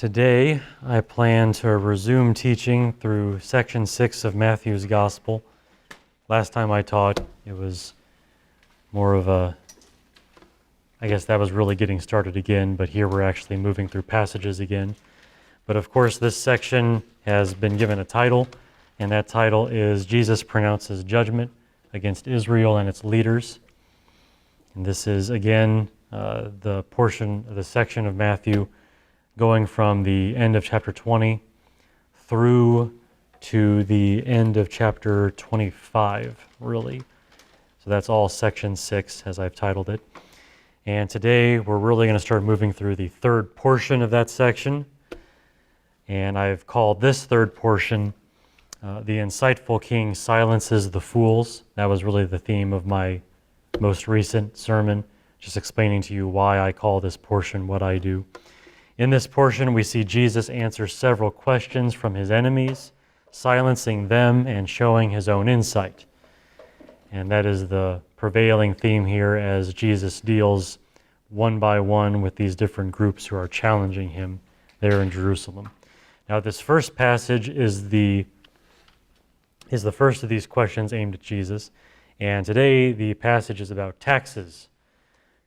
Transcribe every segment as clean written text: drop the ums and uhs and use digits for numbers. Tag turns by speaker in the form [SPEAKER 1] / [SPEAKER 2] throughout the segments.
[SPEAKER 1] Today, I plan to resume teaching through section 6 of Matthew's Gospel. Last time I taught, it was more of I guess that was really getting started again, but here we're actually moving through passages again. But of course, this section has been given a title, and that title is Jesus Pronounces Judgment Against Israel and Its Leaders. And this is, again, the portion of the section of Matthew going from the end of chapter 20 through to the end of chapter 25, really. So that's all section 6, as I've titled it. And today we're really going to start moving through the third portion of that section. And I've called this third portion, The Insightful King Silences the Fools. That was really the theme of my most recent sermon, just explaining to you why I call this portion what I do. In this portion, we see Jesus answer several questions from his enemies, silencing them and showing his own insight. And that is the prevailing theme here as Jesus deals one by one with these different groups who are challenging him there in Jerusalem. Now, this first passage is the first of these questions aimed at Jesus. And today, the passage is about taxes.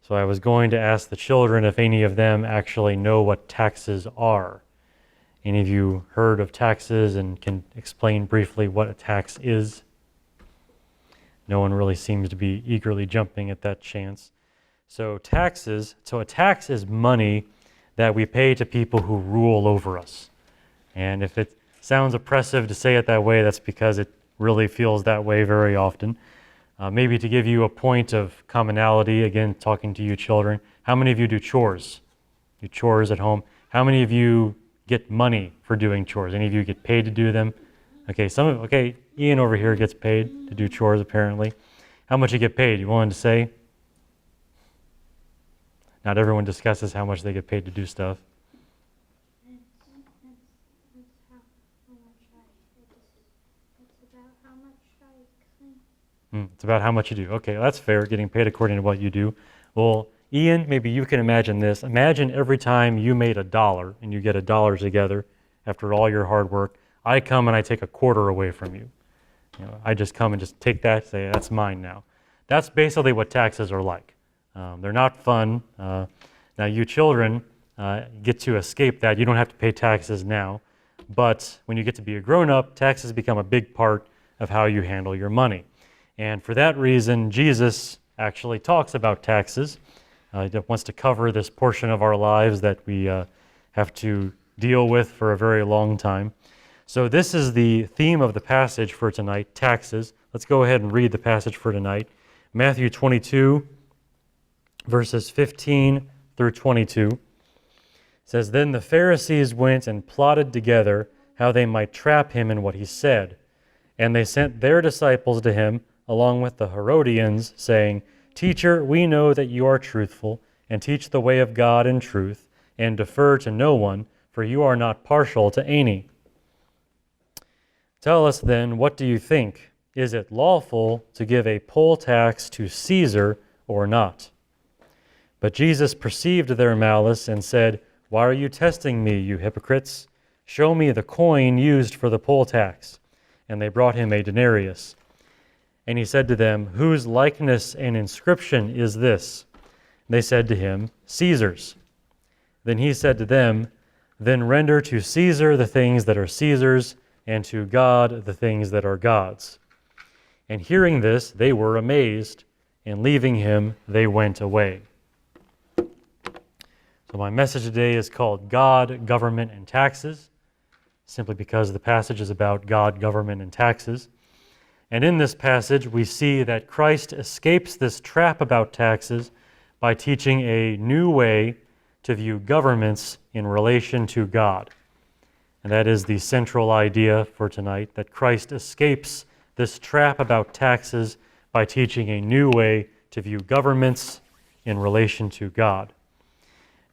[SPEAKER 1] So I was going to ask the children if any of them actually know what taxes are. Any of you heard of taxes and can explain briefly what a tax is? No one really seems to be eagerly jumping at that chance. So a tax is money that we pay to people who rule over us. And if it sounds oppressive to say it that way, that's because it really feels that way very often. Maybe to give you a point of commonality, again, talking to you children, how many of you do chores? Do chores at home? How many of you get money for doing chores? Any of you get paid to do them? Okay, Ian over here gets paid to do chores apparently. How much you get paid? You willing to say? Not everyone discusses how much they get paid to do stuff. It's about how much you do. Okay, that's fair, getting paid according to what you do. Well, Ian, maybe you can imagine this. Imagine every time you made $1 and you get $1 together after all your hard work, I come and I take a quarter away from you. I just come and just take that, say, that's mine now. That's basically what taxes are like. They're not fun. Now, you children get to escape that. You don't have to pay taxes now. But when you get to be a grown-up, taxes become a big part of how you handle your money. And for that reason, Jesus actually talks about taxes. He wants to cover this portion of our lives that we have to deal with for a very long time. So this is the theme of the passage for tonight, taxes. Let's go ahead and read the passage for tonight. Matthew 22, verses 15 through 22. It says, "Then the Pharisees went and plotted together how they might trap him in what he said. And they sent their disciples to him, along with the Herodians, saying, 'Teacher, we know that you are truthful, and teach the way of God in truth, and defer to no one, for you are not partial to any. Tell us then, what do you think? Is it lawful to give a poll tax to Caesar or not?' But Jesus perceived their malice and said, 'Why are you testing me, you hypocrites? Show me the coin used for the poll tax.' And they brought him a denarius. And he said to them, 'Whose likeness and inscription is this?' They said to him, 'Caesar's.' Then he said to them, 'Then render to Caesar the things that are Caesar's, and to God the things that are God's.' And hearing this, they were amazed, and leaving him, they went away." So my message today is called God, Government, and Taxes, simply because the passage is about God, government, and taxes. And in this passage, we see that Christ escapes this trap about taxes by teaching a new way to view governments in relation to God. And that is the central idea for tonight, that Christ escapes this trap about taxes by teaching a new way to view governments in relation to God.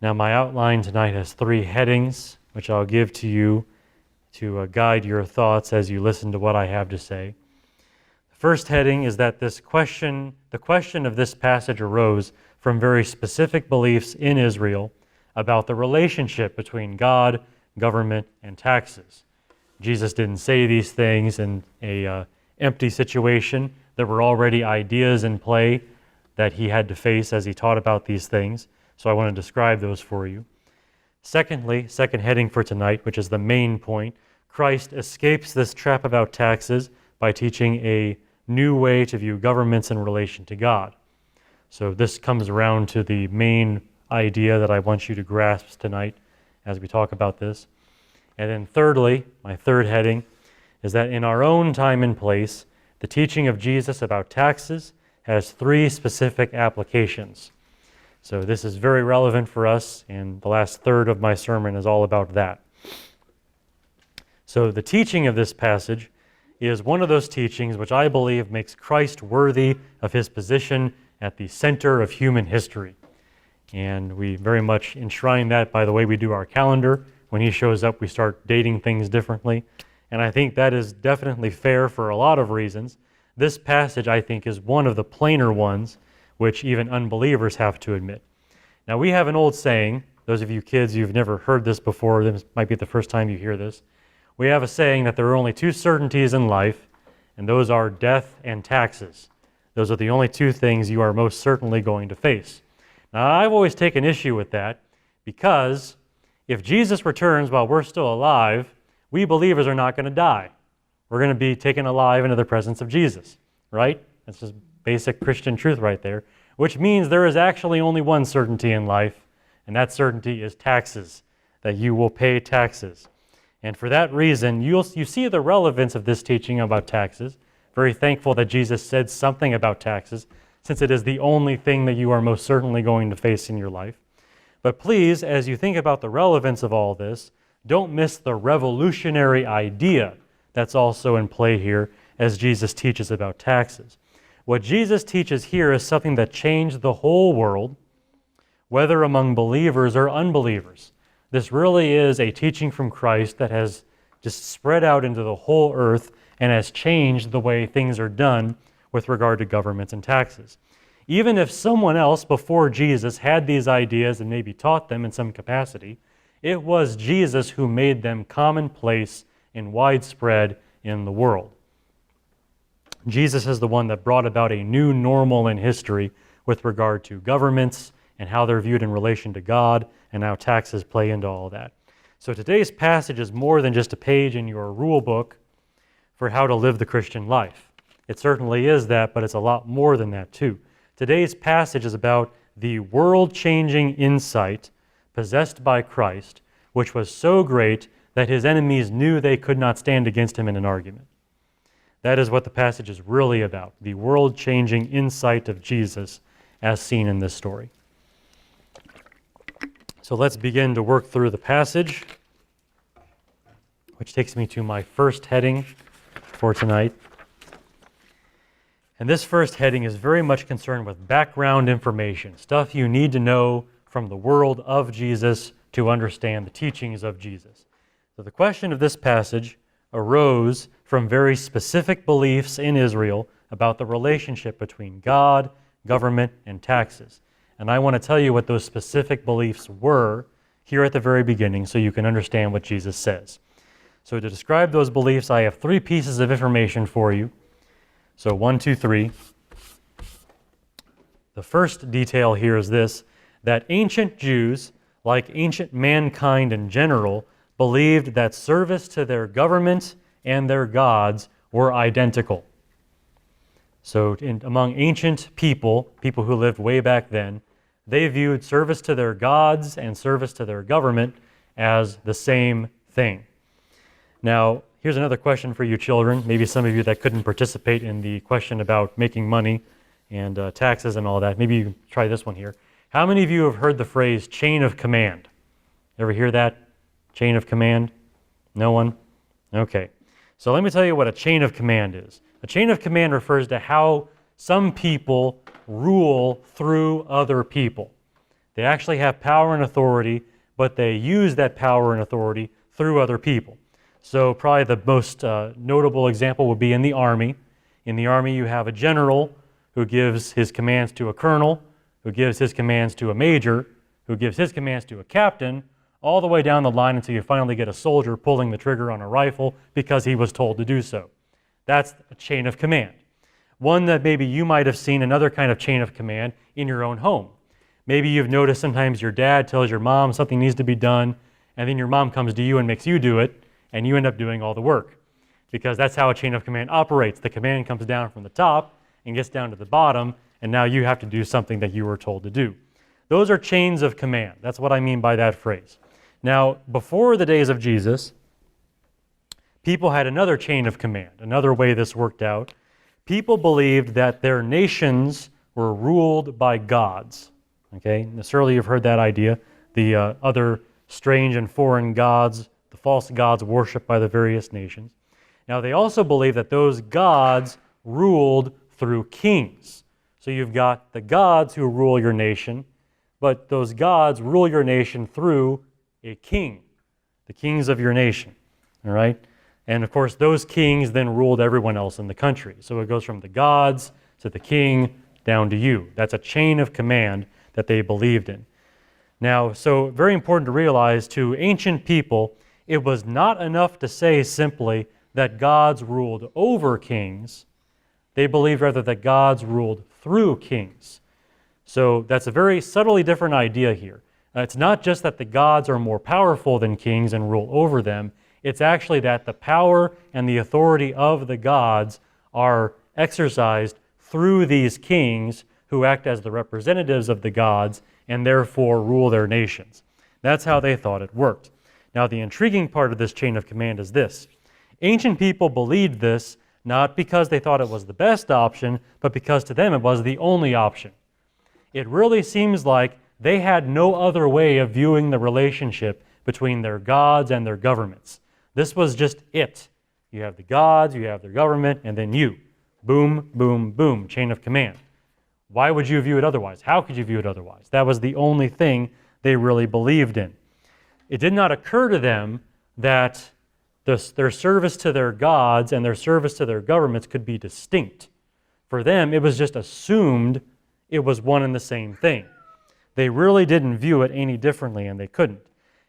[SPEAKER 1] Now, my outline tonight has 3 headings, which I'll give to you to guide your thoughts as you listen to what I have to say. First heading is that the question of this passage arose from very specific beliefs in Israel about the relationship between God, government, and taxes. Jesus didn't say these things in a empty situation. There were already ideas in play that he had to face as he taught about these things. So I want to describe those for you. Secondly, second heading for tonight, which is the main point, Christ escapes this trap about taxes by teaching a new way to view governments in relation to God. So this comes around to the main idea that I want you to grasp tonight as we talk about this. And then thirdly, my third heading, is that in our own time and place, the teaching of Jesus about taxes has three specific applications. So this is very relevant for us, and the last third of my sermon is all about that. So the teaching of this passage is one of those teachings which I believe makes Christ worthy of his position at the center of human history. And we very much enshrine that by the way we do our calendar. When he shows up, we start dating things differently. And I think that is definitely fair for a lot of reasons. This passage, I think, is one of the plainer ones, which even unbelievers have to admit. Now, we have an old saying. Those of you kids, you've never heard this before. This might be the first time you hear this. We have a saying that there are only two certainties in life, and those are death and taxes. Those are the only two things you are most certainly going to face. Now, I've always taken issue with that because if Jesus returns while we're still alive, we believers are not going to die. We're going to be taken alive into the presence of Jesus, right? That's just basic Christian truth right there, which means there is actually only one certainty in life, and that certainty is taxes, that you will pay taxes. And for that reason, you see the relevance of this teaching about taxes. Very thankful that Jesus said something about taxes, since it is the only thing that you are most certainly going to face in your life. But please, as you think about the relevance of all this, don't miss the revolutionary idea that's also in play here as Jesus teaches about taxes. What Jesus teaches here is something that changed the whole world, whether among believers or unbelievers. This really is a teaching from Christ that has just spread out into the whole earth and has changed the way things are done with regard to governments and taxes. Even if someone else before Jesus had these ideas and maybe taught them in some capacity, it was Jesus who made them commonplace and widespread in the world. Jesus is the one that brought about a new normal in history with regard to governments and how they're viewed in relation to God and how taxes play into all that. So today's passage is more than just a page in your rule book for how to live the Christian life. It certainly is that, but it's a lot more than that too. Today's passage is about the world-changing insight possessed by Christ, which was so great that his enemies knew they could not stand against him in an argument. That is what the passage is really about, the world-changing insight of Jesus as seen in this story. So let's begin to work through the passage, which takes me to my first heading for tonight. And this first heading is very much concerned with background information, stuff you need to know from the world of Jesus to understand the teachings of Jesus. So the question of this passage arose from very specific beliefs in Israel about the relationship between God, government, and taxes. And I want to tell you what those specific beliefs were here at the very beginning so you can understand what Jesus says. So to describe those beliefs, I have three pieces of information for you. So 1, 2, 3. The first detail here is this, that ancient Jews, like ancient mankind in general, believed that service to their government and their gods were identical. So among ancient people who lived way back then, they viewed service to their gods and service to their government as the same thing. Now, here's another question for you children, maybe some of you that couldn't participate in the question about making money and taxes and all that. Maybe you can try this one here. How many of you have heard the phrase chain of command? Ever hear that? Chain of command? No one? Okay. So let me tell you what a chain of command is. A chain of command refers to how some people rule through other people. They actually have power and authority, but they use that power and authority through other people. So probably the most notable example would be in the Army. In the Army, you have a general who gives his commands to a colonel, who gives his commands to a major, who gives his commands to a captain, all the way down the line until you finally get a soldier pulling the trigger on a rifle because he was told to do so. That's a chain of command. One that maybe you might have seen, another kind of chain of command in your own home. Maybe you've noticed sometimes your dad tells your mom something needs to be done, and then your mom comes to you and makes you do it, and you end up doing all the work. Because that's how a chain of command operates. The command comes down from the top and gets down to the bottom, and now you have to do something that you were told to do. Those are chains of command. That's what I mean by that phrase. Now, before the days of Jesus, people had another chain of command, another way this worked out. People believed that their nations were ruled by gods. Okay, surely you've heard that idea. The other strange and foreign gods, the false gods worshipped by the various nations. Now, they also believed that those gods ruled through kings. So you've got the gods who rule your nation, but those gods rule your nation through a king, the kings of your nation, all right? And of course, those kings then ruled everyone else in the country. So it goes from the gods to the king down to you. That's a chain of command that they believed in. Now, so very important to realize, to ancient people, it was not enough to say simply that gods ruled over kings. They believed rather that gods ruled through kings. So that's a very subtly different idea here. It's not just that the gods are more powerful than kings and rule over them. It's actually that the power and the authority of the gods are exercised through these kings who act as the representatives of the gods and therefore rule their nations. That's how they thought it worked. Now, the intriguing part of this chain of command is this. Ancient people believed this not because they thought it was the best option, but because to them it was the only option. It really seems like they had no other way of viewing the relationship between their gods and their governments. This was just it. You have the gods, you have their government, and then you. Boom, boom, boom, chain of command. Why would you view it otherwise? How could you view it otherwise? That was the only thing they really believed in. It did not occur to them that their service to their gods and their service to their governments could be distinct. For them, it was just assumed it was one and the same thing. They really didn't view it any differently, and they couldn't.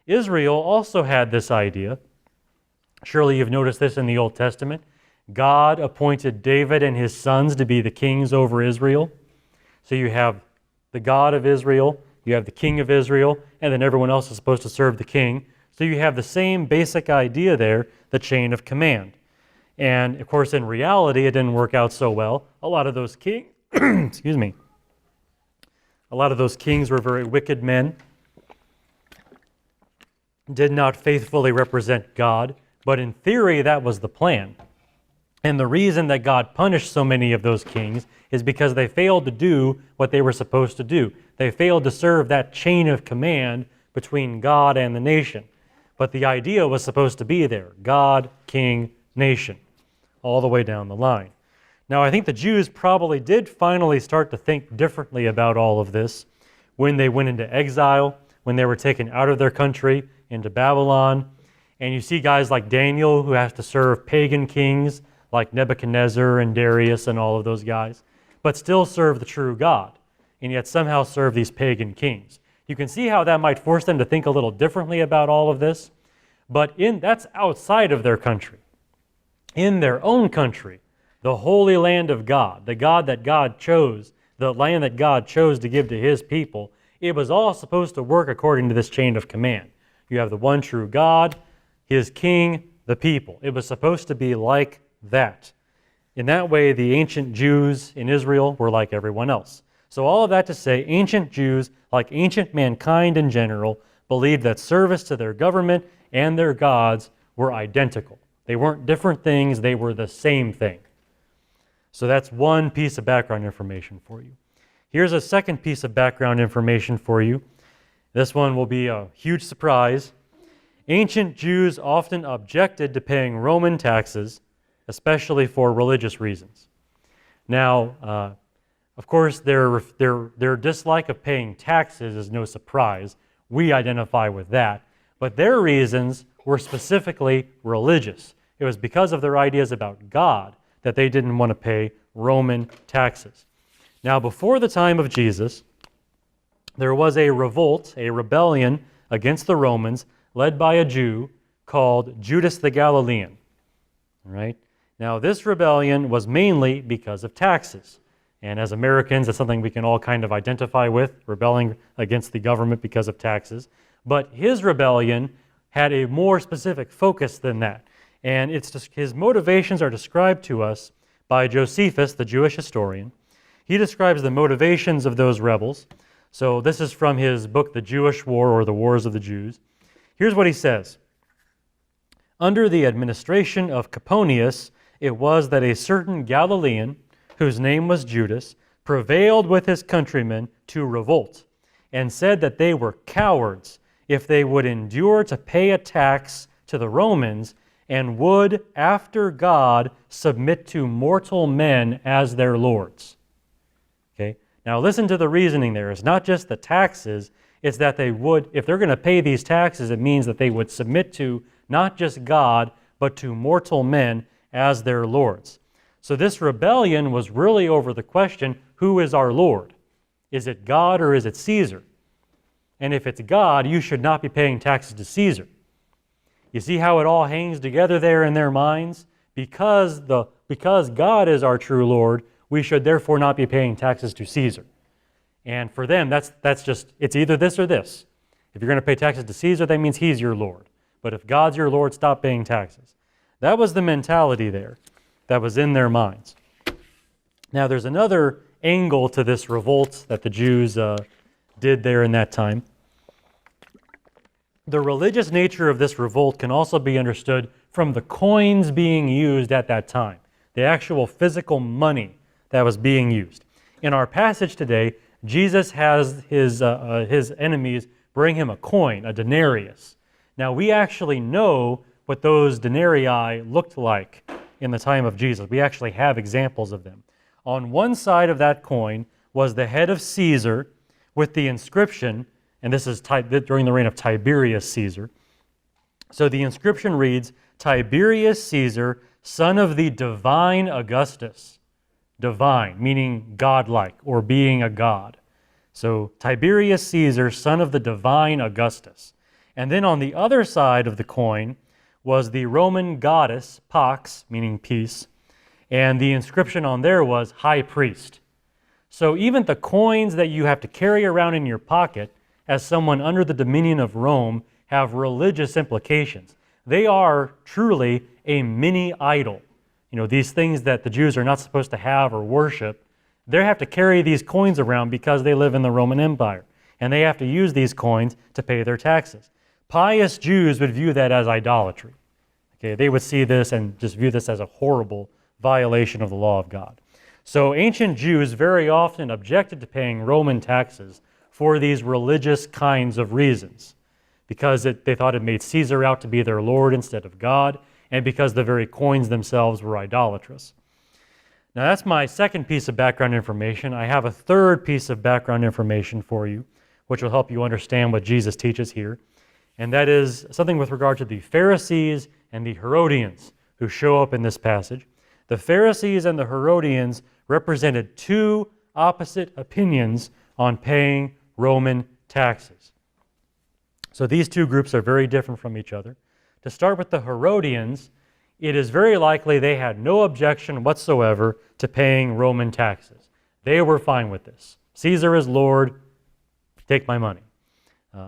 [SPEAKER 1] Israel also had this idea. Surely you've noticed this in the Old Testament. God appointed David and his sons to be the kings over Israel. So you have the God of Israel, you have the king of Israel, and then everyone else is supposed to serve the king. So you have the same basic idea there, the chain of command. And of course, in reality, it didn't work out so well. A lot of those kings, excuse me, a lot of those kings were very wicked men, did not faithfully represent God, but in theory, that was the plan. And the reason that God punished so many of those kings is because they failed to do what they were supposed to do. They failed to serve that chain of command between God and the nation. But the idea was supposed to be there. God, king, nation, all the way down the line. Now, I think the Jews probably did finally start to think differently about all of this when they went into exile, when they were taken out of their country into Babylon. And you see guys like Daniel who has to serve pagan kings like Nebuchadnezzar and Darius and all of those guys, but still serve the true God, and yet somehow serve these pagan kings. You can see how that might force them to think a little differently about all of this, but that's outside of their country. In their own country, the holy land of God, the God that God chose, the land that God chose to give to his people, it was all supposed to work according to this chain of command. You have the one true God, his king, the people. It was supposed to be like that. In that way, the ancient Jews in Israel were like everyone else. So all of that to say, ancient Jews, like ancient mankind in general, believed that service to their government and their gods were identical. They weren't different things, they were the same thing. So that's one piece of background information for you. Here's a second piece of background information for you. This one will be a huge surprise. Ancient Jews often objected to paying Roman taxes, especially for religious reasons. Now, of course, their dislike of paying taxes is no surprise. We identify with that. But their reasons were specifically religious. It was because of their ideas about God that they didn't want to pay Roman taxes. Now, before the time of Jesus, there was a revolt, a rebellion against the Romans led by a Jew called Judas the Galilean. All right? Now, this rebellion was mainly because of taxes. And as Americans, it's something we can all kind of identify with, rebelling against the government because of taxes. But his rebellion had a more specific focus than that. And his motivations are described to us by Josephus, the Jewish historian. He describes the motivations of those rebels. So this is from his book, The Jewish War, or The Wars of the Jews. Here's what he says. Under the administration of Coponius, it was that a certain Galilean, whose name was Judas, prevailed with his countrymen to revolt, and said that they were cowards if they would endure to pay a tax to the Romans, and would, after God, submit to mortal men as their lords. Okay? Now listen to the reasoning there. It's not just the taxes, it's that they would, if they're going to pay these taxes, it means that they would submit to not just God, but to mortal men as their lords. So this rebellion was really over the question, who is our Lord? Is it God or is it Caesar? And if it's God, you should not be paying taxes to Caesar. You see how it all hangs together there in their minds? Because God is our true Lord, we should therefore not be paying taxes to Caesar. And for them, that's just, it's either this or this. If you're going to pay taxes to Caesar, that means he's your Lord. But if God's your Lord, stop paying taxes. That was the mentality there that was in their minds. Now, there's another angle to this revolt that the Jews did there in that time. The religious nature of this revolt can also be understood from the coins being used at that time, the actual physical money that was being used. In our passage today, Jesus has his enemies bring him a coin, a denarius. Now, we actually know what those denarii looked like in the time of Jesus. We actually have examples of them. On one side of that coin was the head of Caesar with the inscription, and this is during the reign of Tiberius Caesar. So the inscription reads, Tiberius Caesar, son of the divine Augustus. Divine, meaning godlike, or being a god. So Tiberius Caesar, son of the divine Augustus. And then on the other side of the coin was the Roman goddess, Pax, meaning peace, and the inscription on there was high priest. So even the coins that you have to carry around in your pocket as someone under the dominion of Rome have religious implications. They are truly a mini idol. You know, these things that the Jews are not supposed to have or worship, they have to carry these coins around because they live in the Roman Empire. And they have to use these coins to pay their taxes. Pious Jews would view that as idolatry. Okay, they would see this and just view this as a horrible violation of the law of God. So ancient Jews very often objected to paying Roman taxes for these religious kinds of reasons, because they thought it made Caesar out to be their Lord instead of God, and because the very coins themselves were idolatrous. Now that's my second piece of background information. I have a third piece of background information for you, which will help you understand what Jesus teaches here. And that is something with regard to the Pharisees and the Herodians who show up in this passage. The Pharisees and the Herodians represented two opposite opinions on paying Roman taxes. So these two groups are very different from each other. To start with the Herodians, it is very likely they had no objection whatsoever to paying Roman taxes. They were fine with this. Caesar is Lord, take my money.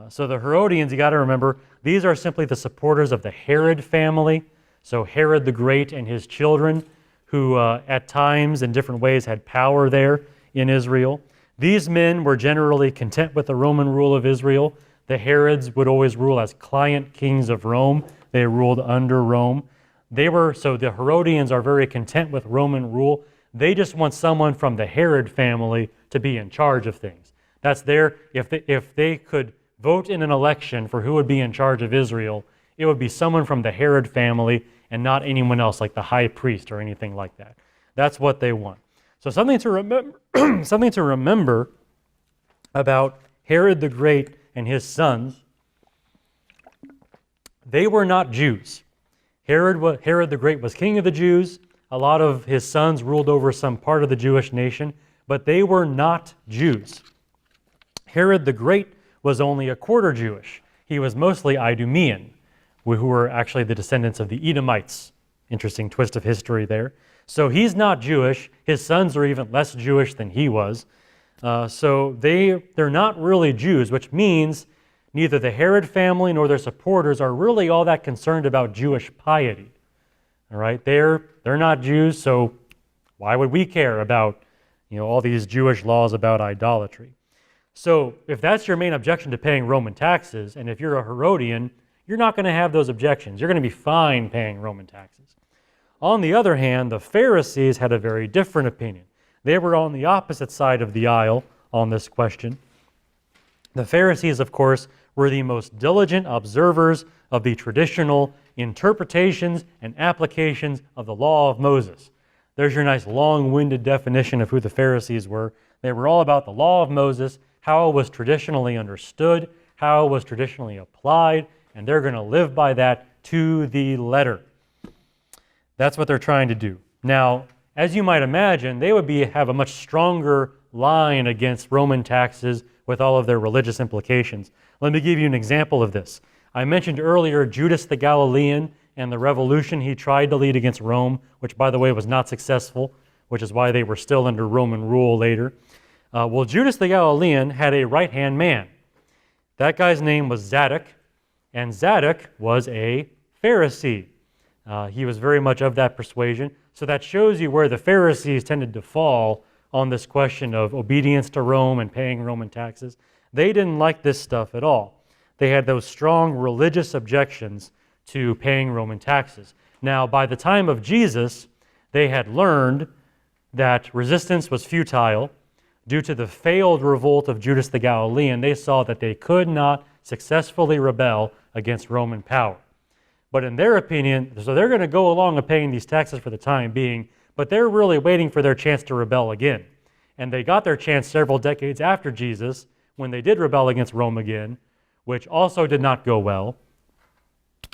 [SPEAKER 1] So the Herodians, you got to remember, these are simply the supporters of the Herod family. So Herod the Great and his children, who at times in different ways had power there in Israel. These men were generally content with the Roman rule of Israel. The Herods would always rule as client kings of Rome. They ruled under Rome. So the Herodians are very content with Roman rule. They just want someone from the Herod family to be in charge of things. That's if they could vote in an election for who would be in charge of Israel, it would be someone from the Herod family and not anyone else like the high priest or anything like that. That's what they want. So something to remember about Herod the Great and his sons, they were not Jews. Herod the Great was king of the Jews. A lot of his sons ruled over some part of the Jewish nation, but they were not Jews. Herod the Great was only a quarter Jewish. He was mostly Idumean, who were actually the descendants of the Edomites. Interesting twist of history there. So he's not Jewish. His sons are even less Jewish than he was. So they're not really Jews, which means neither the Herod family nor their supporters are really all that concerned about Jewish piety. All right, they're not Jews, so why would we care about all these Jewish laws about idolatry? So if that's your main objection to paying Roman taxes, and if you're a Herodian, you're not going to have those objections. You're going to be fine paying Roman taxes. On the other hand, the Pharisees had a very different opinion. They were on the opposite side of the aisle on this question. The Pharisees, of course, were the most diligent observers of the traditional interpretations and applications of the law of Moses. There's your nice long-winded definition of who the Pharisees were. They were all about the law of Moses, how it was traditionally understood, how it was traditionally applied, and they're going to live by that to the letter. That's what they're trying to do. Now, as you might imagine, they would have a much stronger line against Roman taxes with all of their religious implications. Let me give you an example of this. I mentioned earlier Judas the Galilean and the revolution he tried to lead against Rome, which, by the way, was not successful, which is why they were still under Roman rule later. Well, Judas the Galilean had a right-hand man. That guy's name was Zadok, and Zadok was a Pharisee. He was very much of that persuasion. So that shows you where the Pharisees tended to fall on this question of obedience to Rome and paying Roman taxes. They didn't like this stuff at all. They had those strong religious objections to paying Roman taxes. Now, by the time of Jesus, they had learned that resistance was futile. Due to the failed revolt of Judas the Galilean, they saw that they could not successfully rebel against Roman power. But in their opinion, so they're going to go along with paying these taxes for the time being, but they're really waiting for their chance to rebel again. And they got their chance several decades after Jesus when they did rebel against Rome again, which also did not go well.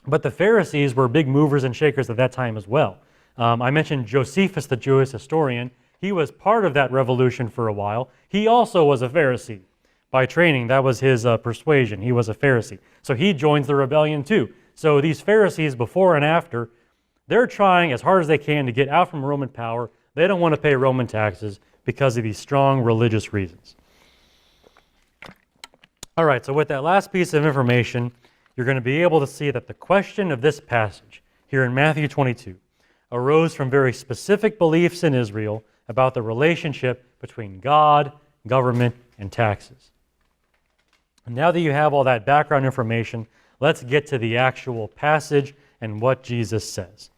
[SPEAKER 1] But the Pharisees were big movers and shakers at that time as well. I mentioned Josephus, the Jewish historian. He was part of that revolution for a while. He also was a Pharisee. By training, that was his persuasion. He was a Pharisee. So he joins the rebellion too. So these Pharisees, before and after, they're trying as hard as they can to get out from Roman power. They don't want to pay Roman taxes because of these strong religious reasons. All right, so with that last piece of information, you're going to be able to see that the question of this passage here in Matthew 22 arose from very specific beliefs in Israel about the relationship between God, government, and taxes. And now that you have all that background information, let's get to the actual passage and what Jesus says.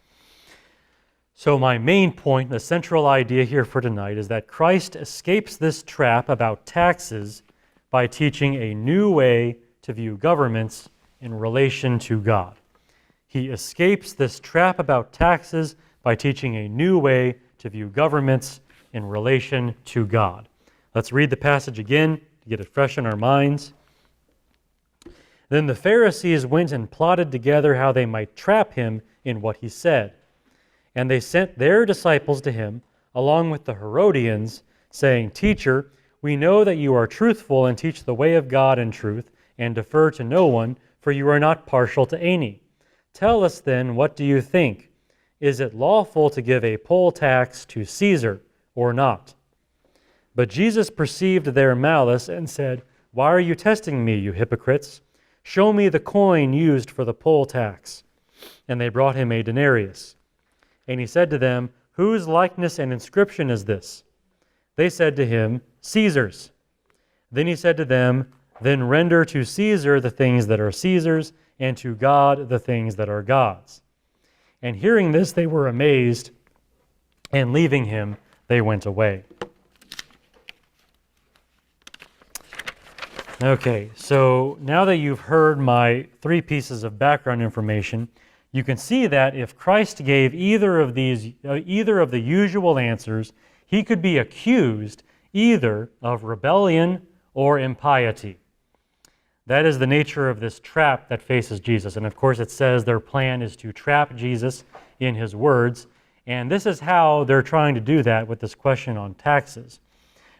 [SPEAKER 1] So my main point, the central idea here for tonight, is that Christ escapes this trap about taxes by teaching a new way to view governments in relation to God. He escapes this trap about taxes by teaching a new way to view governments in relation to God. Let's read the passage again to get it fresh in our minds. Then the Pharisees went and plotted together how they might trap him in what he said. And they sent their disciples to him, along with the Herodians, saying, "Teacher, we know that you are truthful and teach the way of God in truth, and defer to no one, for you are not partial to any. Tell us then, what do you think? Is it lawful to give a poll tax to Caesar or not?" But Jesus perceived their malice and said, "Why are you testing me, you hypocrites? Show me the coin used for the poll tax." And they brought him a denarius. And he said to them, "Whose likeness and inscription is this?" They said to him, "Caesar's." Then he said to them, "Then render to Caesar the things that are Caesar's, and to God the things that are God's." And hearing this, they were amazed, and leaving him, they went away. Okay, so now that you've heard my 3 pieces of background information, you can see that if Christ gave either of the usual answers, he could be accused either of rebellion or impiety. That is the nature of this trap that faces Jesus. And of course, it says their plan is to trap Jesus in his words. And this is how they're trying to do that with this question on taxes.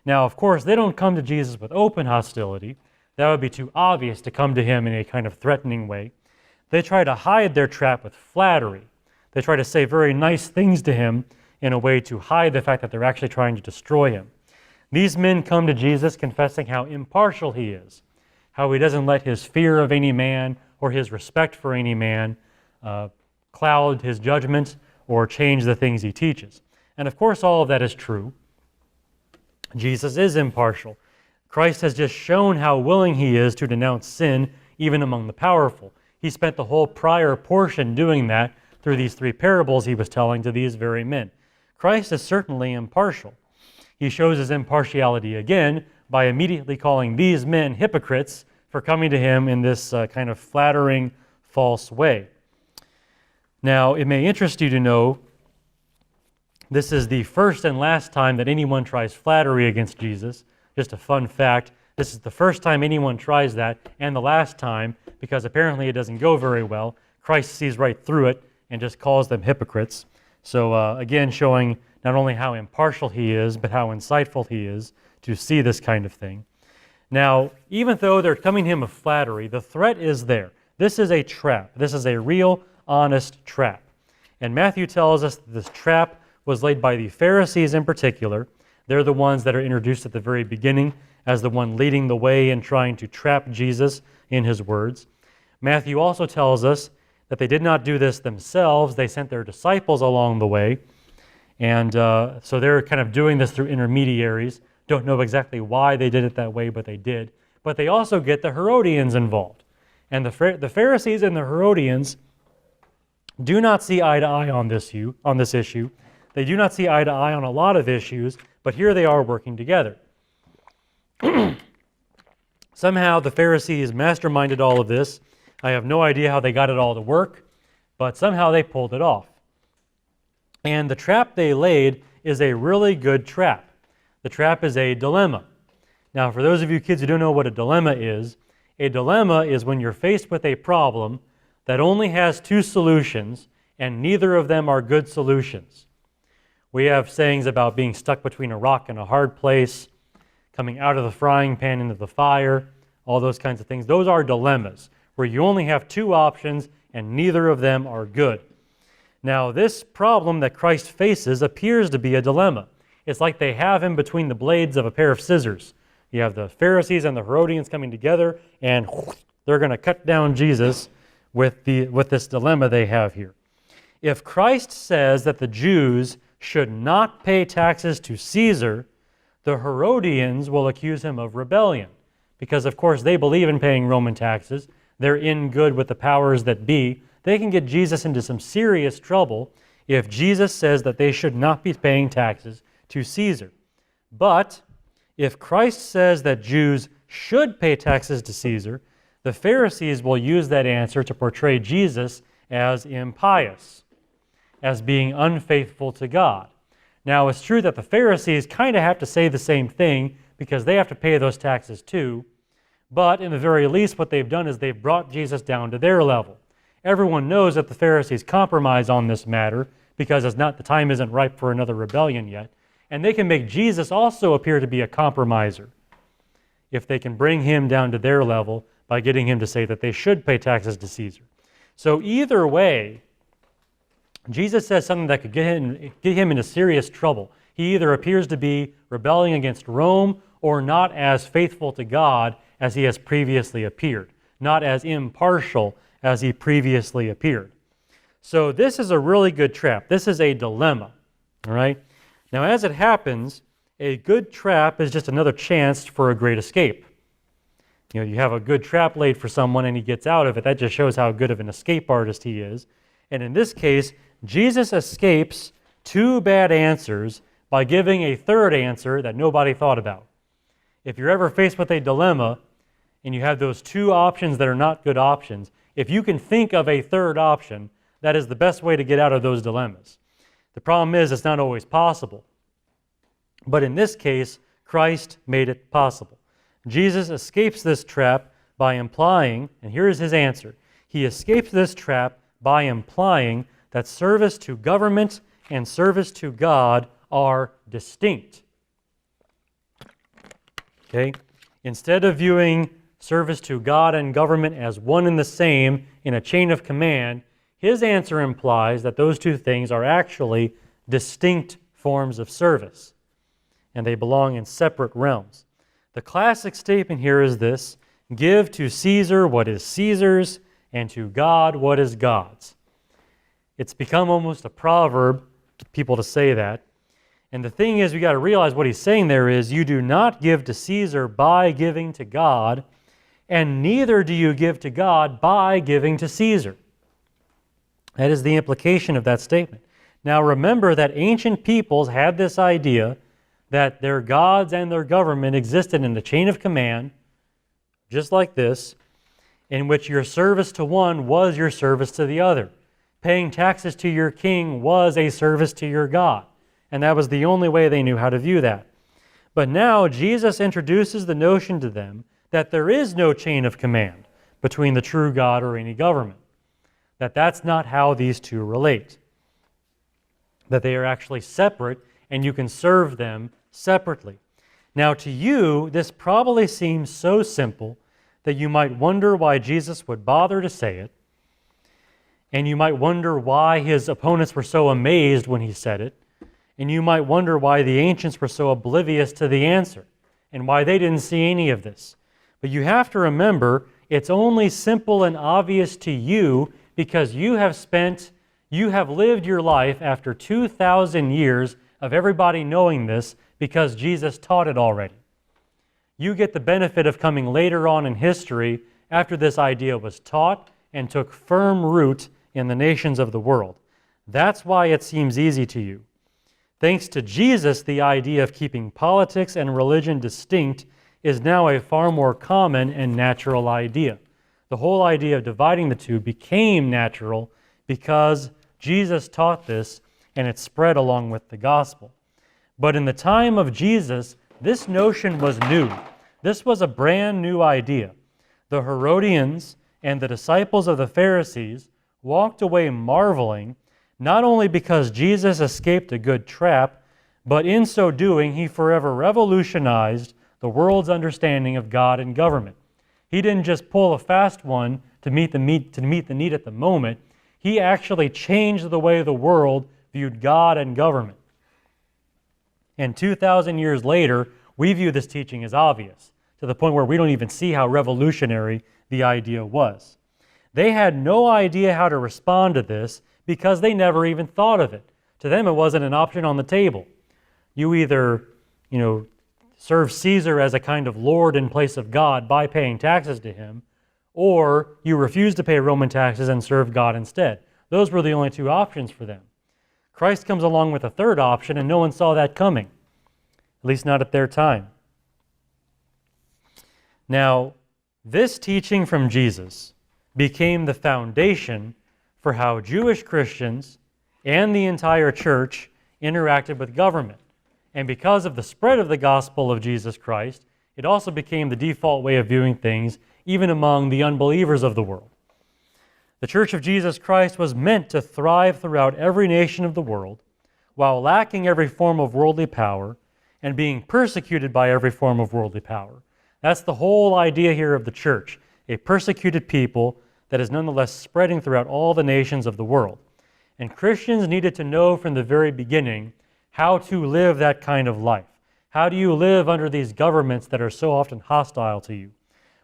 [SPEAKER 1] Now, of course, they don't come to Jesus with open hostility. That would be too obvious to come to him in a kind of threatening way. They try to hide their trap with flattery. They try to say very nice things to him in a way to hide the fact that they're actually trying to destroy him. These men come to Jesus confessing how impartial he is, how he doesn't let his fear of any man or his respect for any man cloud his judgment or change the things he teaches. And of course, all of that is true. Jesus is impartial. Christ has just shown how willing he is to denounce sin, even among the powerful. He spent the whole prior portion doing that through these 3 parables he was telling to these very men. Christ is certainly impartial. He shows his impartiality again by immediately calling these men hypocrites for coming to him in this kind of flattering, false way. Now, it may interest you to know this is the first and last time that anyone tries flattery against Jesus. Just a fun fact, this is the first time anyone tries that, and the last time, because apparently it doesn't go very well. Christ sees right through it and just calls them hypocrites. So again, showing not only how impartial he is, but how insightful he is to see this kind of thing. Now, even though they're coming to him with flattery, the threat is there. This is a trap. This is a real, honest trap. And Matthew tells us that this trap was laid by the Pharisees in particular. They're the ones that are introduced at the very beginning as the one leading the way and trying to trap Jesus in his words. Matthew also tells us that they did not do this themselves. They sent their disciples along the way. And so they're kind of doing this through intermediaries. Don't know exactly why they did it that way, but they did. But they also get the Herodians involved. And the Pharisees and the Herodians do not see eye to eye on this issue. They do not see eye to eye on a lot of issues, but here they are working together. Somehow the Pharisees masterminded all of this. I have no idea how they got it all to work, but somehow they pulled it off. And the trap they laid is a really good trap. The trap is a dilemma. Now, for those of you kids who don't know what a dilemma is when you're faced with a problem that only has 2 solutions and neither of them are good solutions. We have sayings about being stuck between a rock and a hard place, coming out of the frying pan into the fire, all those kinds of things. Those are dilemmas, where you only have 2 options and neither of them are good. Now, this problem that Christ faces appears to be a dilemma. It's like they have him between the blades of a pair of scissors. You have the Pharisees and the Herodians coming together, and they're going to cut down Jesus with this dilemma they have here. If Christ says that the Jews should not pay taxes to Caesar, the Herodians will accuse him of rebellion, because of course they believe in paying Roman taxes. They're in good with the powers that be. They can get Jesus into some serious trouble if Jesus says that they should not be paying taxes to Caesar. But if Christ says that Jews should pay taxes to Caesar, the Pharisees will use that answer to portray Jesus as impious, as being unfaithful to God. Now, it's true that the Pharisees kind of have to say the same thing because they have to pay those taxes too, but in the very least what they've done is they've brought Jesus down to their level. Everyone knows that the Pharisees compromise on this matter because the time isn't ripe for another rebellion yet, and they can make Jesus also appear to be a compromiser if they can bring him down to their level by getting him to say that they should pay taxes to Caesar. So either way, Jesus says something that could get him into serious trouble. He either appears to be rebelling against Rome or not as faithful to God as he has previously appeared, not as impartial as he previously appeared. So this is a really good trap. This is a dilemma, all right? Now, as it happens, a good trap is just another chance for a great escape. You know, you have a good trap laid for someone and he gets out of it. That just shows how good of an escape artist he is. And in this case, Jesus escapes 2 bad answers by giving a third answer that nobody thought about. If you're ever faced with a dilemma and you have those 2 options that are not good options, if you can think of a third option, that is the best way to get out of those dilemmas. The problem is it's not always possible. But in this case, Christ made it possible. Jesus escapes this trap by implying, and here is his answer, he escapes this trap by implying that service to government and service to God are distinct. Okay? Instead of viewing service to God and government as one and the same in a chain of command, his answer implies that those two things are actually distinct forms of service, and they belong in separate realms. The classic statement here is this: give to Caesar what is Caesar's, and to God what is God's. It's become almost a proverb for people to say that. And the thing is, we got to realize what he's saying there is, you do not give to Caesar by giving to God, and neither do you give to God by giving to Caesar. That is the implication of that statement. Now remember that ancient peoples had this idea that their gods and their government existed in a chain of command, just like this, in which your service to one was your service to the other. Paying taxes to your king was a service to your God, and that was the only way they knew how to view that. But now Jesus introduces the notion to them that there is no chain of command between the true God or any government, that that's not how these two relate, that they are actually separate and you can serve them separately. Now to you, this probably seems so simple that you might wonder why Jesus would bother to say it, and you might wonder why his opponents were so amazed when he said it, and you might wonder why the ancients were so oblivious to the answer, and why they didn't see any of this. But you have to remember, it's only simple and obvious to you because you have lived your life after 2,000 years of everybody knowing this because Jesus taught it already. You get the benefit of coming later on in history after this idea was taught and took firm root in the nations of the world. That's why it seems easy to you. Thanks to Jesus, the idea of keeping politics and religion distinct is now a far more common and natural idea. The whole idea of dividing the two became natural because Jesus taught this and it spread along with the gospel. But in the time of Jesus, this notion was new. This was a brand new idea. The Herodians and the disciples of the Pharisees walked away marveling, not only because Jesus escaped a good trap, but in so doing, he forever revolutionized the world's understanding of God and government. He didn't just pull a fast one to meet the need at the moment. He actually changed the way the world viewed God and government. And 2,000 years later, we view this teaching as obvious, to the point where we don't even see how revolutionary the idea was. They had no idea how to respond to this because they never even thought of it. To them, it wasn't an option on the table. You either, serve Caesar as a kind of lord in place of God by paying taxes to him, or you refuse to pay Roman taxes and serve God instead. Those were the only two options for them. Christ comes along with a third option, and no one saw that coming, at least not at their time. Now, this teaching from Jesus became the foundation for how Jewish Christians and the entire church interacted with government. And because of the spread of the gospel of Jesus Christ, it also became the default way of viewing things, even among the unbelievers of the world. The Church of Jesus Christ was meant to thrive throughout every nation of the world, while lacking every form of worldly power and being persecuted by every form of worldly power. That's the whole idea here of the church, a persecuted people that is nonetheless spreading throughout all the nations of the world. And Christians needed to know from the very beginning how to live that kind of life. How do you live under these governments that are so often hostile to you?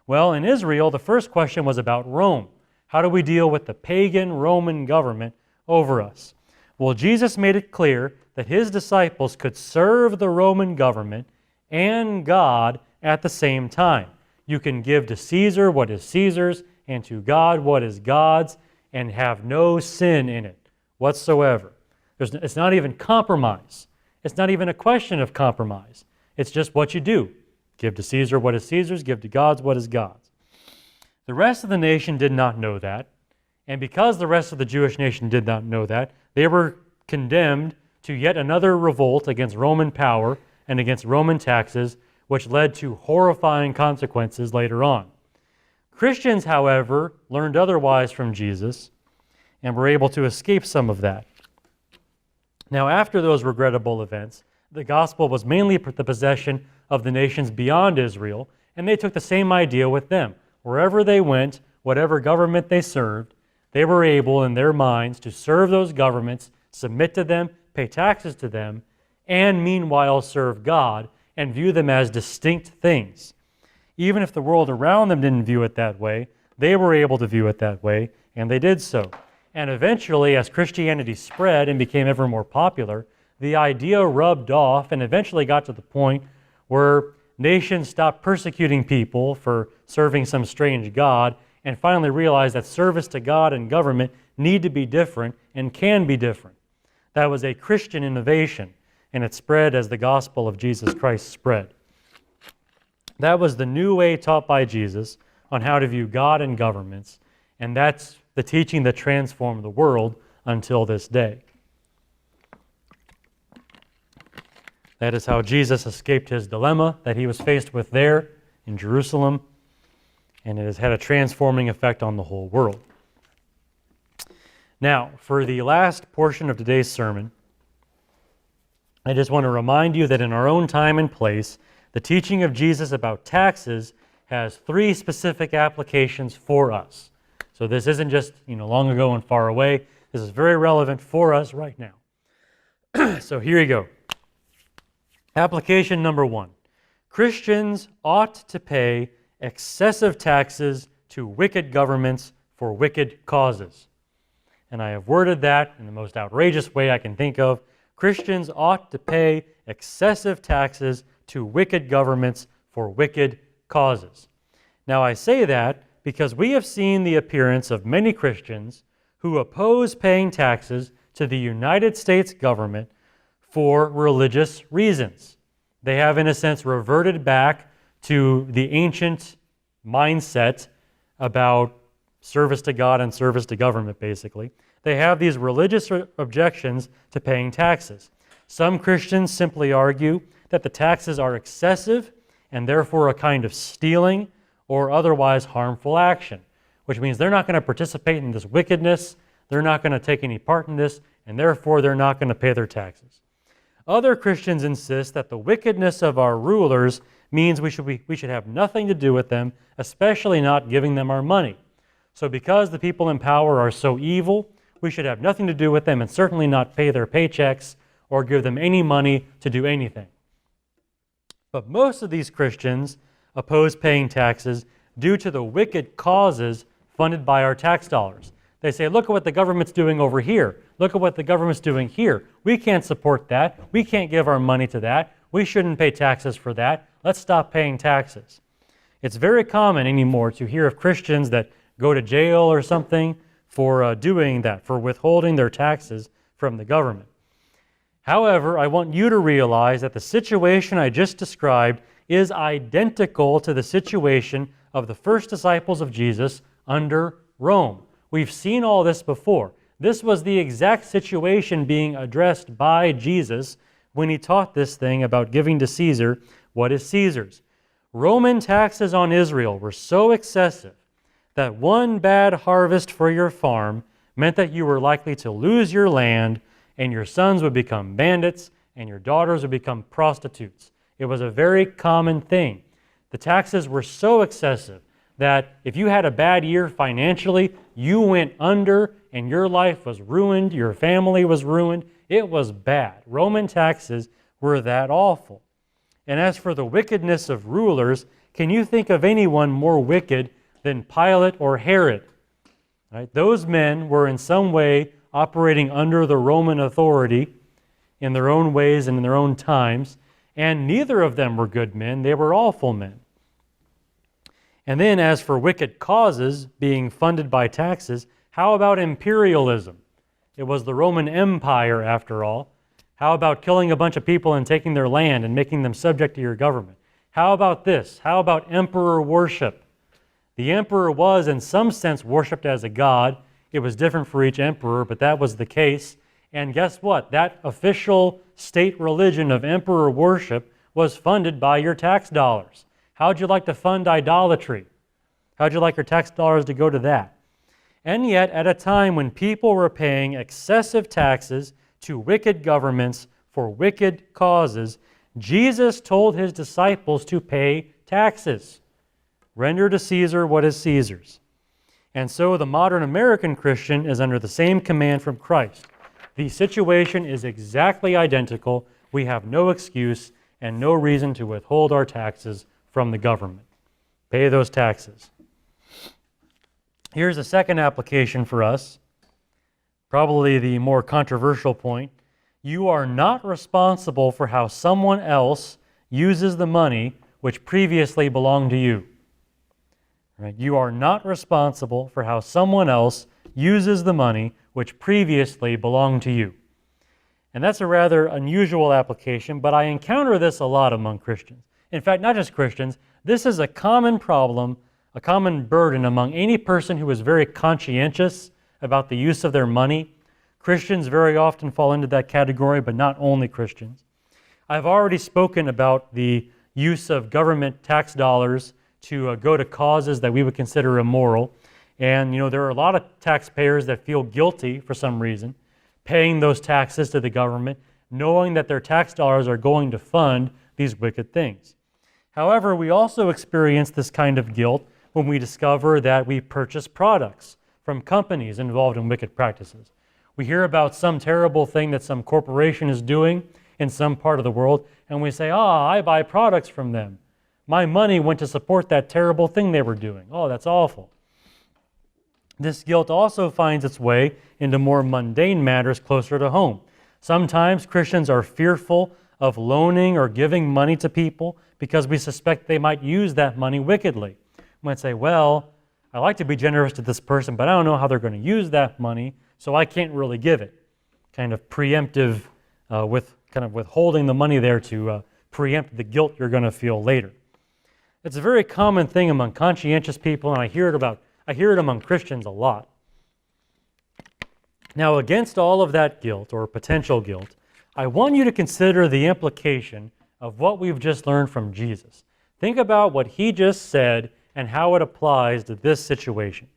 [SPEAKER 1] Well, in Israel, the first question was about Rome. How do we deal with the pagan Roman government over us? Well, Jesus made it clear that his disciples could serve the Roman government and God at the same time. You can give to Caesar what is Caesar's and to God what is God's and have no sin in it whatsoever. It's not even compromise. It's not even a question of compromise. It's just what you do. Give to Caesar what is Caesar's, give to God what is God's. The rest of the nation did not know that, and because the rest of the Jewish nation did not know that, they were condemned to yet another revolt against Roman power and against Roman taxes, which led to horrifying consequences later on. Christians, however, learned otherwise from Jesus and were able to escape some of that. Now, after those regrettable events, The gospel was mainly the possession of the nations beyond Israel, and they took the same idea with them. Wherever they went, whatever government they served, they were able in their minds to serve those governments, submit to them, pay taxes to them, and meanwhile serve God and view them as distinct things. Even if the world around them didn't view it that way, they were able to view it that way, and they did so. And eventually, as Christianity spread and became ever more popular, the idea rubbed off and eventually got to the point where nations stopped persecuting people for serving some strange god and finally realized that service to God and government need to be different and can be different. That was a Christian innovation, and it spread as the gospel of Jesus Christ spread. That was the new way taught by Jesus on how to view God and governments, and that's the teaching that transformed the world until this day. That is how Jesus escaped his dilemma that he was faced with there in Jerusalem, and it has had a transforming effect on the whole world. Now, for the last portion of today's sermon, I just want to remind you that in our own time and place, the teaching of Jesus about taxes has three specific applications for us. So this isn't just, long ago and far away. This is very relevant for us right now. So here you go. Application number 1. Christians ought to pay excessive taxes to wicked governments for wicked causes. And I have worded that in the most outrageous way I can think of. Christians ought to pay excessive taxes to wicked governments for wicked causes. Now I say that because we have seen the appearance of many Christians who oppose paying taxes to the United States government for religious reasons. They have, in a sense, reverted back to the ancient mindset about service to God and service to government, basically. They have these religious objections to paying taxes. Some Christians simply argue that the taxes are excessive and therefore a kind of stealing or otherwise harmful action, which means they're not going to participate in this wickedness, they're not going to take any part in this, and therefore they're not going to pay their taxes. Other Christians insist that the wickedness of our rulers means we should have nothing to do with them, especially not giving them our money. So because the people in power are so evil, we should have nothing to do with them and certainly not pay their paychecks or give them any money to do anything. But most of these Christians oppose paying taxes due to the wicked causes funded by our tax dollars. They say, look at what the government's doing over here. Look at what the government's doing here. We can't support that. We can't give our money to that. We shouldn't pay taxes for that. Let's stop paying taxes. It's very common anymore to hear of Christians that go to jail or something for doing that, for withholding their taxes from the government. However, I want you to realize that the situation I just described is identical to the situation of the first disciples of Jesus under Rome. We've seen all this before. This was the exact situation being addressed by Jesus when he taught this thing about giving to Caesar what is Caesar's. Roman taxes on Israel were so excessive that one bad harvest for your farm meant that you were likely to lose your land, and your sons would become bandits, and your daughters would become prostitutes. It was a very common thing. The taxes were so excessive that if you had a bad year financially, you went under and your life was ruined, your family was ruined. It was bad. Roman taxes were that awful. And as for the wickedness of rulers, can you think of anyone more wicked than Pilate or Herod? Right? Those men were in some way operating under the Roman authority in their own ways and in their own times, and neither of them were good men. They were awful men. And then as for wicked causes being funded by taxes, how about imperialism? It was the Roman Empire, after all. How about killing a bunch of people and taking their land and making them subject to your government? How about this? How about emperor worship? The emperor was, in some sense, worshipped as a god. It was different for each emperor, but that was the case. And guess what? That official state religion of emperor worship was funded by your tax dollars. How'd you like to fund idolatry? How'd you like your tax dollars to go to that? And yet, at a time when people were paying excessive taxes to wicked governments for wicked causes, Jesus told his disciples to pay taxes. Render to Caesar what is Caesar's. And so the modern American Christian is under the same command from Christ. The situation is exactly identical. We have no excuse and no reason to withhold our taxes from the government. Pay those taxes. Here's a second application for us, probably the more controversial point. You are not responsible for how someone else uses the money which previously belonged to you. Right? You are not responsible for how someone else uses the money which previously belonged to you. And that's a rather unusual application, but I encounter this a lot among Christians. In fact, not just Christians, this is a common problem, a common burden among any person who is very conscientious about the use of their money. Christians very often fall into that category, but not only Christians. I've already spoken about the use of government tax dollars to go to causes that we would consider immoral. And, there are a lot of taxpayers that feel guilty for some reason, paying those taxes to the government, knowing that their tax dollars are going to fund these wicked things. However, we also experience this kind of guilt when we discover that we purchase products from companies involved in wicked practices. We hear about some terrible thing that some corporation is doing in some part of the world, and we say, I buy products from them. My money went to support that terrible thing they were doing. Oh, that's awful. This guilt also finds its way into more mundane matters closer to home. Sometimes Christians are fearful of loaning or giving money to people because we suspect they might use that money wickedly. We might say, well, I like to be generous to this person, but I don't know how they're going to use that money, so I can't really give it. Kind of preemptive, withholding the money there to preempt the guilt you're going to feel later. It's a very common thing among conscientious people, and I hear it among Christians a lot. Now, against all of that guilt, or potential guilt, I want you to consider the implication of what we've just learned from Jesus. Think about what he just said and how it applies to this situation.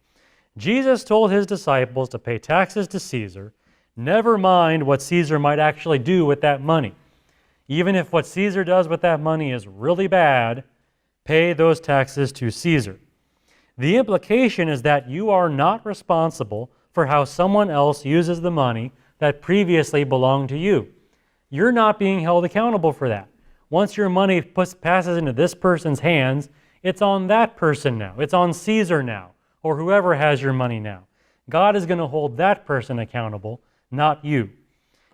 [SPEAKER 1] Jesus told his disciples to pay taxes to Caesar, never mind what Caesar might actually do with that money. Even if what Caesar does with that money is really bad, pay those taxes to Caesar. The implication is that you are not responsible for how someone else uses the money that previously belonged to you. You're not being held accountable for that. Once your money passes into this person's hands, it's on that person now. It's on Caesar now, or whoever has your money now. God is going to hold that person accountable, not you.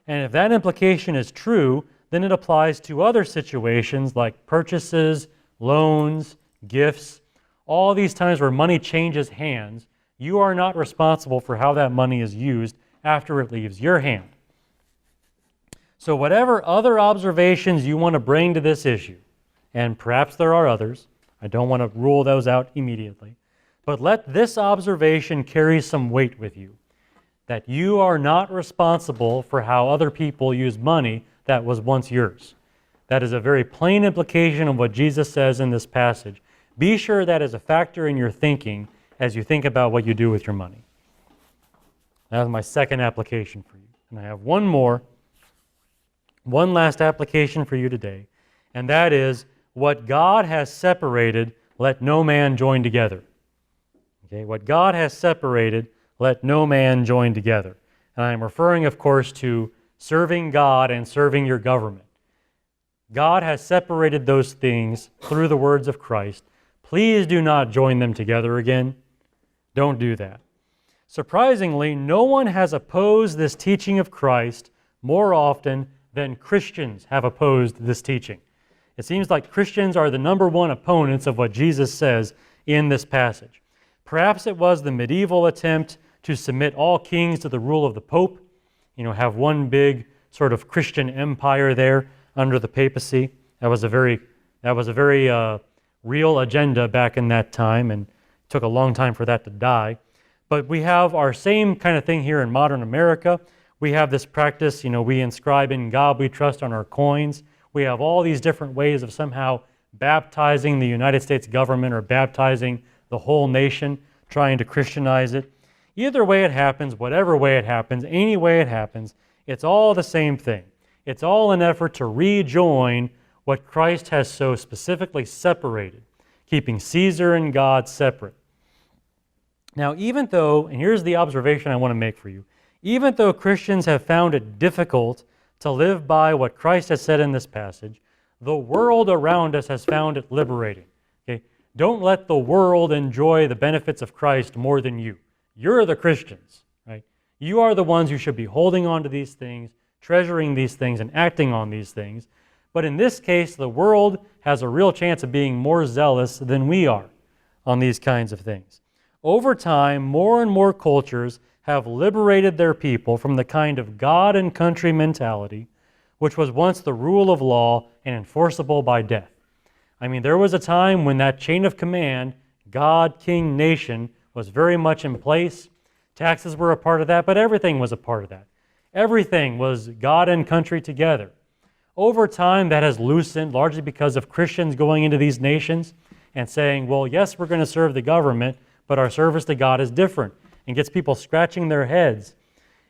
[SPEAKER 1] And if that implication is true, then it applies to other situations like purchases, loans, gifts, all these times where money changes hands. You are not responsible for how that money is used after it leaves your hand. So whatever other observations you want to bring to this issue, and perhaps there are others, I don't want to rule those out immediately, but let this observation carry some weight with you, that you are not responsible for how other people use money that was once yours. That is a very plain implication of what Jesus says in this passage. Be sure that is a factor in your thinking as you think about what you do with your money. That's my second application for you. And I have one last application for you today, and that is, what God has separated, let no man join together. Okay, what God has separated, let no man join together. And I am referring, of course, to serving God and serving your government. God has separated those things through the words of Christ. Please do not join them together again. Don't do that. Surprisingly, no one has opposed this teaching of Christ more often than Christians have opposed this teaching. It seems like Christians are the number one opponents of what Jesus says in this passage. Perhaps it was the medieval attempt to submit all kings to the rule of the Pope, have one big sort of Christian empire there under the papacy. That was a very real agenda back in that time, and it took a long time for that to die. But we have our same kind of thing here in modern America. We have this practice, we inscribe in God we trust on our coins. We have all these different ways of somehow baptizing the United States government or baptizing the whole nation, trying to Christianize it. Either way it happens, whatever way it happens, any way it happens, it's all the same thing. It's all an effort to rejoin what Christ has so specifically separated, keeping Caesar and God separate. Now, even though, and here's the observation I want to make for you, even though Christians have found it difficult to live by what Christ has said in this passage, the world around us has found it liberating. Okay? Don't let the world enjoy the benefits of Christ more than you. You're the Christians, right? You are the ones who should be holding on to these things, treasuring these things, and acting on these things. But in this case, the world has a real chance of being more zealous than we are on these kinds of things. Over time, more and more cultures have liberated their people from the kind of God and country mentality which was once the rule of law and enforceable by death. I mean, there was a time when that chain of command, God, King, nation, was very much in place. Taxes were a part of that, but everything was a part of that. Everything was God and country together. Over time, that has loosened, largely because of Christians going into these nations and saying, well, yes, we're going to serve the government, but our service to God is different, and gets people scratching their heads.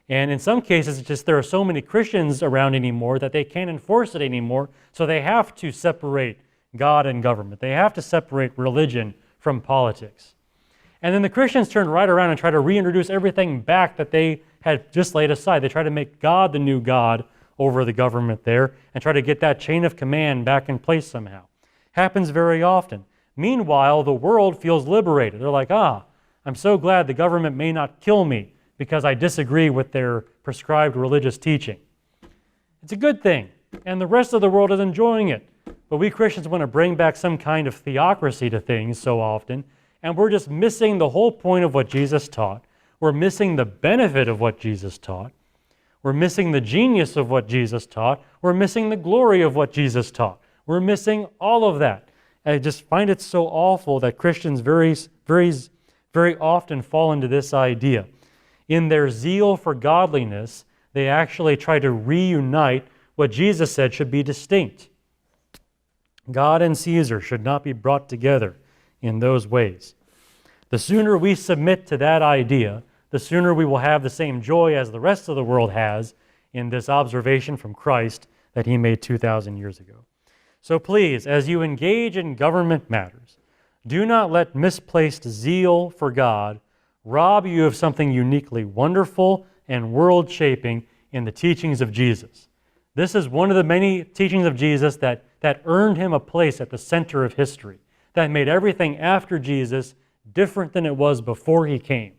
[SPEAKER 1] And in some cases, it's just there are so many Christians around anymore that they can't enforce it anymore, so they have to separate God and government. They have to separate religion from politics. And then the Christians turn right around and try to reintroduce everything back that they had just laid aside. They try to make God the new God over the government there and try to get that chain of command back in place somehow. Happens very often. Meanwhile, the world feels liberated. They're like, I'm so glad the government may not kill me because I disagree with their prescribed religious teaching. It's a good thing, and the rest of the world is enjoying it. But we Christians want to bring back some kind of theocracy to things so often, and we're just missing the whole point of what Jesus taught. We're missing the benefit of what Jesus taught. We're missing the genius of what Jesus taught. We're missing the glory of what Jesus taught. We're missing all of that. I just find it so awful that Christians very often fall into this idea. In their zeal for godliness, they actually try to reunite what Jesus said should be distinct. God and Caesar should not be brought together in those ways. The sooner we submit to that idea, the sooner we will have the same joy as the rest of the world has in this observation from Christ that he made 2,000 years ago. So please, as you engage in government matters, do not let misplaced zeal for God rob you of something uniquely wonderful and world-shaping in the teachings of Jesus. This is one of the many teachings of Jesus that earned him a place at the center of history, that made everything after Jesus different than it was before he came.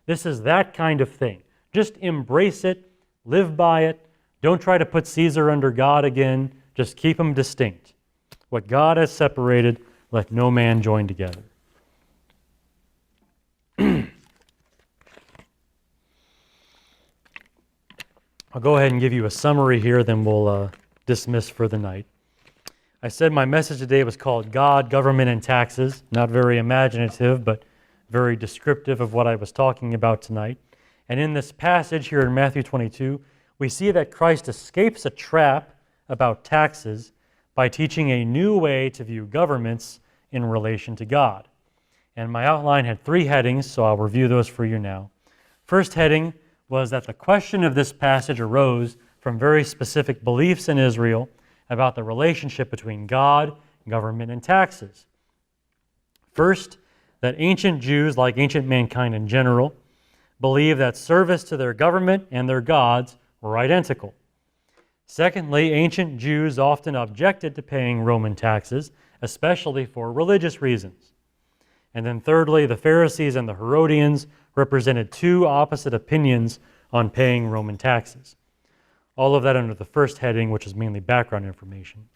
[SPEAKER 1] This is that kind of thing. Just embrace it, live by it. Don't try to put Caesar under God again. Just keep them distinct. What God has separated, let no man join together. I'll go ahead and give you a summary here, then we'll dismiss for the night. I said my message today was called God, Government, and Taxes. Not very imaginative, but very descriptive of what I was talking about tonight. And in this passage here in Matthew 22, we see that Christ escapes a trap about taxes by teaching a new way to view governments in relation to God. And my outline had 3 headings, so I'll review those for you now. First heading was that the question of this passage arose from very specific beliefs in Israel about the relationship between God, government, and taxes. First, that ancient Jews, like ancient mankind in general, believed that service to their government and their gods were identical. Secondly, ancient Jews often objected to paying Roman taxes, especially for religious reasons. And then thirdly, the Pharisees and the Herodians represented 2 opposite opinions on paying Roman taxes. All of that under the first heading, which is mainly background information.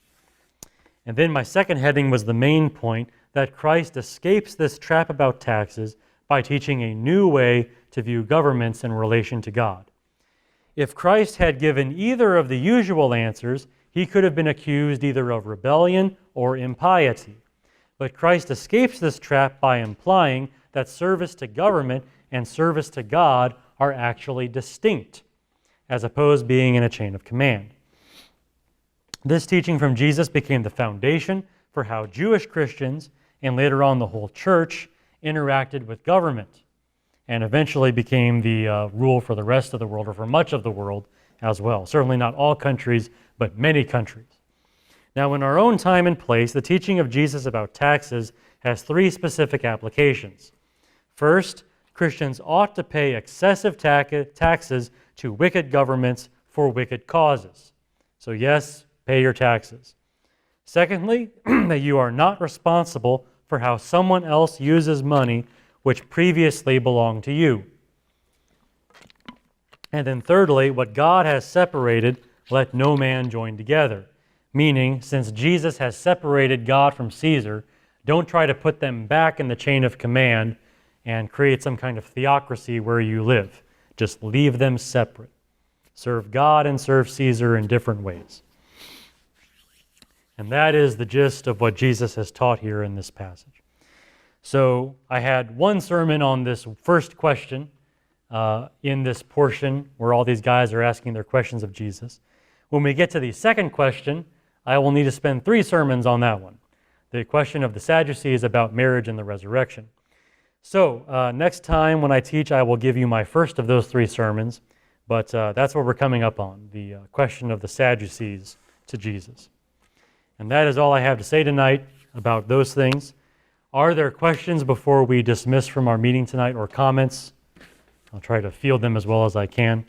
[SPEAKER 1] And then my second heading was the main point, that Christ escapes this trap about taxes by teaching a new way to view governments in relation to God. If Christ had given either of the usual answers, he could have been accused either of rebellion or impiety. But Christ escapes this trap by implying that service to government and service to God are actually distinct, as opposed to being in a chain of command. This teaching from Jesus became the foundation for how Jewish Christians, and later on the whole church, interacted with government, and eventually became the rule for the rest of the world, or for much of the world, as well. Certainly not all countries, but many countries. Now, in our own time and place, the teaching of Jesus about taxes has three specific applications. First, Christians ought to pay excessive taxes to wicked governments for wicked causes. So yes, pay your taxes. Secondly, that you are not responsible for how someone else uses money which previously belonged to you. And then thirdly, what God has separated, let no man join together. Meaning, since Jesus has separated God from Caesar, don't try to put them back in the chain of command and create some kind of theocracy where you live. Just leave them separate. Serve God and serve Caesar in different ways. And that is the gist of what Jesus has taught here in this passage. So I had one sermon on this first question in this portion where all these guys are asking their questions of Jesus. When we get to the second question, I will need to spend 3 sermons on that one. The question of the Sadducees about marriage and the resurrection. So next time when I teach, I will give you my first of those 3 sermons, but that's what we're coming up on, the question of the Sadducees to Jesus. And that is all I have to say tonight about those things. Are there questions before we dismiss from our meeting tonight or comments? I'll try to field them as well as I can.